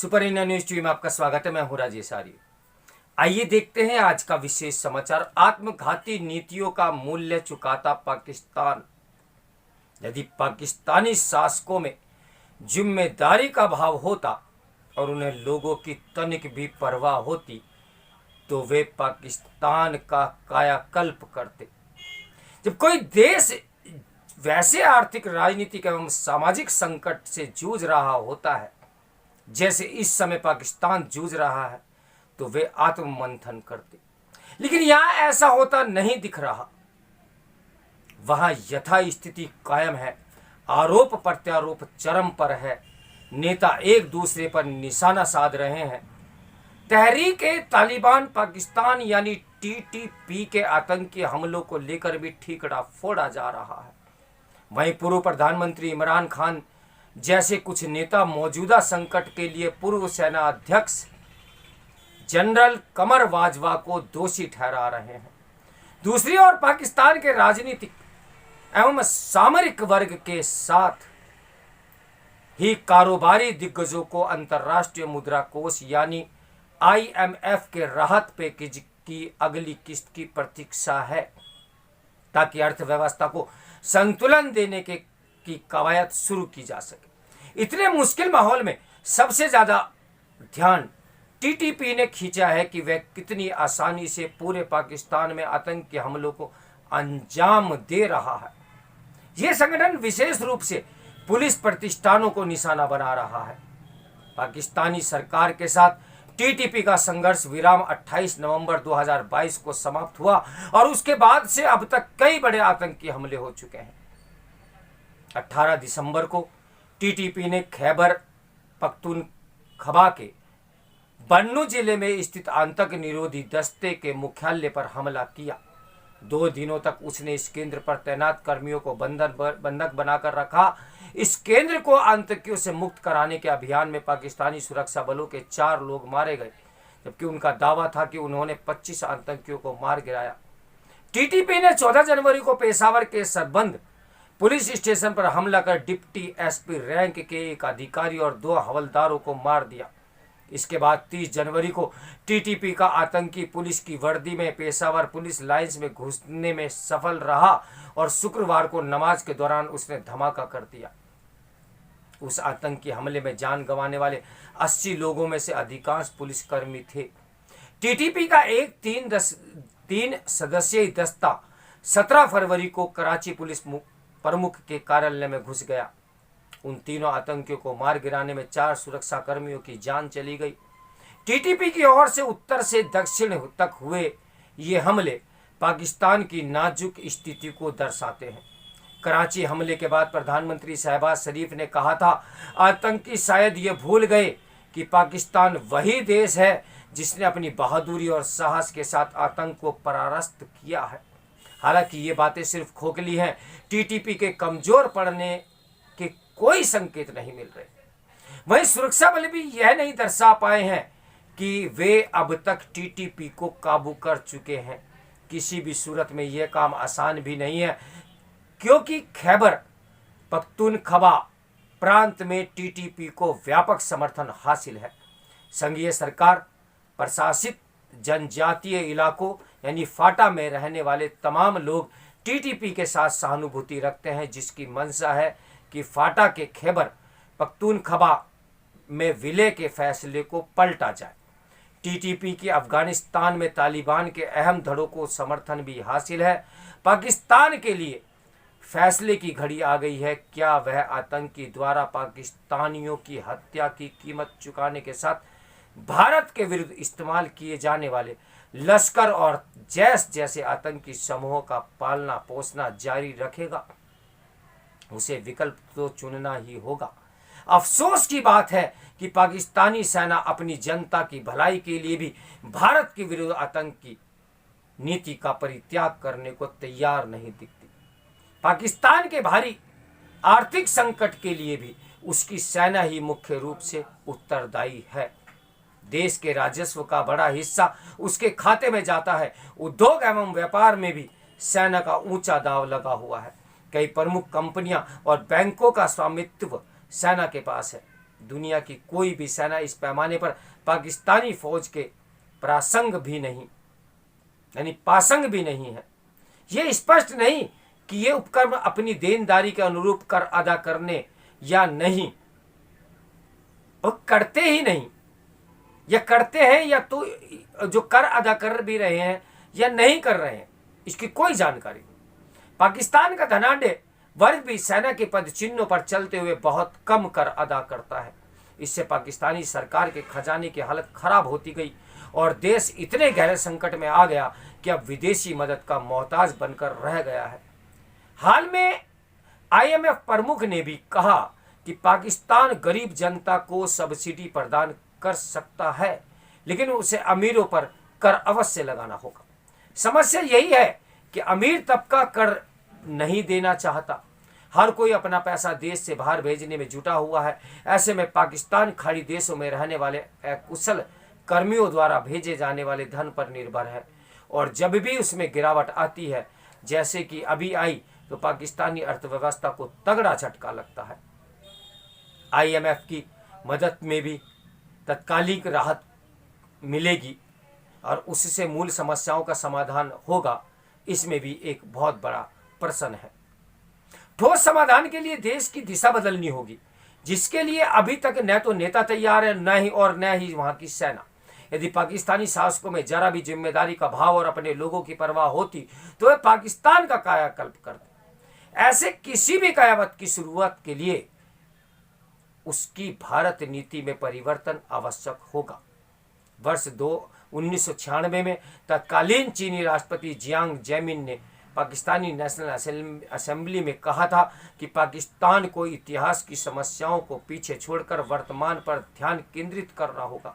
Super India news TV में आपका स्वागत है। मैं हूं राजेश आर्य। आइए देखते हैं आज का विशेष समाचार। आत्मघाती नीतियों का मूल्य चुकाता पाकिस्तान। यदि पाकिस्तानी शासकों में जिम्मेदारी का भाव होता और उन्हें लोगों की तनिक भी परवाह होती तो वे पाकिस्तान का कायाकल्प करते। जब कोई देश वैसे आर्थिक, राजनीतिक एवं सामाजिक संकट से जूझ रहा होता है जैसे इस समय पाकिस्तान जूझ रहा है, तो वे आत्ममंथन करते। लेकिन यहां ऐसा होता नहीं दिख रहा। वहां यथा स्थिति कायम है। आरोप प्रत्यारोप चरम पर है। नेता एक दूसरे पर निशाना साध रहे हैं। तहरीक-ए-तालिबान पाकिस्तान यानी टीटीपी के आतंकी हमलों को लेकर भी ठीकरा फोड़ा जा रहा है। वहीं पूर्व प्रधानमंत्री इमरान खान जैसे कुछ नेता मौजूदा संकट के लिए पूर्व सेना अध्यक्ष जनरल कमर बाजवा को दोषी ठहरा रहे हैं। दूसरी ओर पाकिस्तान के राजनीतिक एवं सामरिक वर्ग के साथ ही कारोबारी दिग्गजों को अंतर्राष्ट्रीय मुद्रा कोष यानी IMF के राहत पैकेज की अगली किस्त की प्रतीक्षा है, ताकि अर्थव्यवस्था को संतुलन देने की कवायद शुरू की जा सके। इतने मुश्किल माहौल में सबसे ज्यादा ध्यान टीटीपी ने खींचा है कि वह कितनी आसानी से पूरे पाकिस्तान में आतंकी हमलों को अंजाम दे रहा है। यह संगठन विशेष रूप से पुलिस प्रतिष्ठानों को निशाना बना रहा है। पाकिस्तानी सरकार के साथ टीटीपी का संघर्ष विराम 28 नवंबर 2022 को समाप्त हुआ और उसके बाद से अब तक कई बड़े आतंकी हमले हो चुके हैं। 18 दिसंबर को टीटीपी ने खैबर पख्तूनख्वा के बन्नू जिले में स्थित आतंक निरोधी दस्ते के मुख्यालय पर हमला किया। 2 दिनों तक उसने इस केंद्र पर तैनात कर्मियों को बंधक बनाकर रखा। इस केंद्र को आतंकियों से मुक्त कराने के अभियान में पाकिस्तानी सुरक्षा बलों के 4 लोग मारे गए, जबकि उनका दावा था कि उन्होंने 25 आतंकियों को मार गिराया। टीटीपी ने 14 जनवरी को पेशावर के सरबंद पुलिस स्टेशन पर हमला कर डिप्टी एसपी रैंक के एक अधिकारी और 2 हवलदारों को मार दिया। इसके बाद 30 जनवरी को टीटीपी का आतंकी पुलिस की वर्दी में पेशावर पुलिस लाइंस में घुसने में सफल रहा और शुक्रवार को नमाज के दौरान उसने धमाका कर दिया। उस आतंकी हमले में जान गंवाने वाले 80 लोगों में से अधिकांश पुलिसकर्मी थे। टीटीपी का एक 3 सदस्यीय दस्ता 17 फरवरी को कराची पुलिस प्रमुख के कार्यालय में घुस गया। उन तीनों आतंकियों को मार गिराने में 4 सुरक्षा कर्मियों की जान चली गई। टीटीपी की ओर से उत्तर से दक्षिण तक हुए ये हमले पाकिस्तान की नाजुक स्थिति को दर्शाते हैं। कराची हमले के बाद प्रधानमंत्री शहबाज शरीफ ने कहा था, आतंकी शायद ये भूल गए कि पाकिस्तान वही देश है जिसने अपनी बहादुरी और साहस के साथ आतंक को परास्त किया है। हालांकि ये बातें सिर्फ खोखली हैं। टीटीपी के कमजोर पड़ने के कोई संकेत नहीं मिल रहे। वहीं सुरक्षा बल भी यह नहीं दर्शा पाए हैं कि वे अब तक टीटीपी को काबू कर चुके हैं। किसी भी सूरत में यह काम आसान भी नहीं है, क्योंकि खैबर पख्तूनख्वा प्रांत में टीटीपी को व्यापक समर्थन हासिल है। संघीय सरकार प्रशासित जनजातीय इलाकों यानी फाटा में रहने वाले तमाम लोग टीटीपी के साथ सहानुभूति रखते हैं, जिसकी मंशा है कि फाटा के खैबर पख्तूनख्वा में विलय के फैसले को पलटा जाए। टीटीपी की अफगानिस्तान में तालिबान के अहम धड़ों को समर्थन भी हासिल है। पाकिस्तान के लिए फैसले की घड़ी आ गई है। क्या वह आतंकी द्वारा पाकिस्तानियों की हत्या की कीमत चुकाने के साथ भारत के विरुद्ध इस्तेमाल किए जाने वाले लश्कर और जैश जैसे आतंकी समूहों का पालना पोसना जारी रखेगा? उसे विकल्प तो चुनना ही होगा। अफसोस की बात है कि पाकिस्तानी सेना अपनी जनता की भलाई के लिए भी भारत के विरुद्ध आतंकी नीति का परित्याग करने को तैयार नहीं दिखती। पाकिस्तान के भारी आर्थिक संकट के लिए भी उसकी सेना ही मुख्य रूप से उत्तरदायी है। देश के राजस्व का बड़ा हिस्सा उसके खाते में जाता है। उद्योग एवं व्यापार में भी सेना का ऊंचा दाव लगा हुआ है। कई प्रमुख कंपनियां और बैंकों का स्वामित्व सेना के पास है। दुनिया की कोई भी सेना इस पैमाने पर पाकिस्तानी फौज के प्रासंग भी नहीं, यानी पासंग भी नहीं है। ये स्पष्ट नहीं कि ये उपक्रम अपनी देनदारी के अनुरूप कर अदा करने या नहीं, वो करते ही नहीं, या करते हैं या तो जो कर अदा कर भी रहे हैं या नहीं कर रहे हैं, इसकी कोई जानकारी नहीं। पाकिस्तान का धनाढ्य वर्ग भी सेना के पद चिन्हों पर चलते हुए बहुत कम कर अदा करता है। इससे पाकिस्तानी सरकार के खजाने की हालत खराब होती गई और देश इतने गहरे संकट में आ गया कि अब विदेशी मदद का मोहताज बनकर रह गया है। हाल में IMF प्रमुख ने भी कहा कि पाकिस्तान गरीब जनता को सब्सिडी प्रदान कर सकता है, लेकिन उसे अमीरों पर कर अवश्य लगाना होगा। समस्या यही है कि अमीर तबका कर नहीं देना चाहता। हर कोई अपना पैसा देश से बाहर भेजने में जुटा हुआ है। ऐसे में पाकिस्तान खाड़ी देशों में रहने वाले अकुशल कर्मियों द्वारा भेजे जाने वाले धन पर निर्भर है, और जब भी उसमें गिरावट आती है, जैसे कि अभी आई, तो पाकिस्तानी अर्थव्यवस्था को तगड़ा झटका लगता है। IMF की मदद में भी तत्कालिक राहत मिलेगी और उससे मूल समस्याओं का समाधान होगा, इसमें भी एक बहुत बड़ा प्रश्न है। ठोस समाधान के लिए देश की दिशा बदलनी होगी, जिसके लिए अभी तक न तो नेता तैयार है, न ही वहां की सेना। यदि पाकिस्तानी शासकों में जरा भी जिम्मेदारी का भाव और अपने लोगों की परवाह होती तो वे पाकिस्तान का कायाकल्प करते। ऐसे किसी भी कायावत की शुरुआत के लिए उसकी भारत नीति में परिवर्तन आवश्यक होगा। वर्ष 1996 में तत्कालीन चीनी राष्ट्रपति जियांग जेमिन ने पाकिस्तानी नेशनल असेंबली में कहा था कि पाकिस्तान को इतिहास की समस्याओं को पीछे छोड़कर वर्तमान पर ध्यान केंद्रित करना होगा।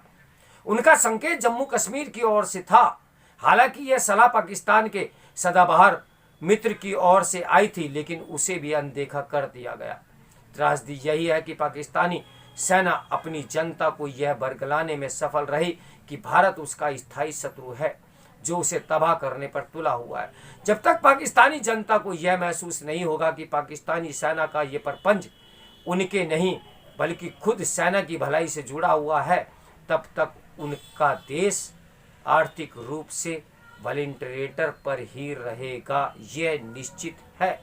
उनका संकेत जम्मू कश्मीर की ओर से था। हालांकि यह सलाह पाकिस्तान के सदाबहार मित्र की ओर से आई थी, लेकिन उसे भी अनदेखा कर दिया गया। त्रासदी यही है कि पाकिस्तानी सेना अपनी जनता को यह बरगलाने में सफल रही कि भारत उसका स्थायी शत्रु है, जो उसे तबाह करने पर तुला हुआ है। जब तक पाकिस्तानी जनता को यह महसूस नहीं होगा कि पाकिस्तानी सेना का ये परपंच उनके नहीं बल्कि खुद सेना की भलाई से जुड़ा हुआ है, तब तक उनका देश आर्थिक रूप से वॉलंटियर पर ही रहेगा, यह निश्चित है।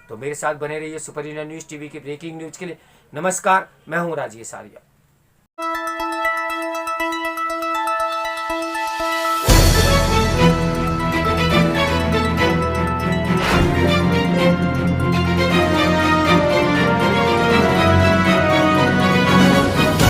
तो मेरे साथ बने रहिए सुपर इंडिया न्यूज़ टीवी की ब्रेकिंग न्यूज़ के लिए। नमस्कार, मैं हूं राजेश आर्या।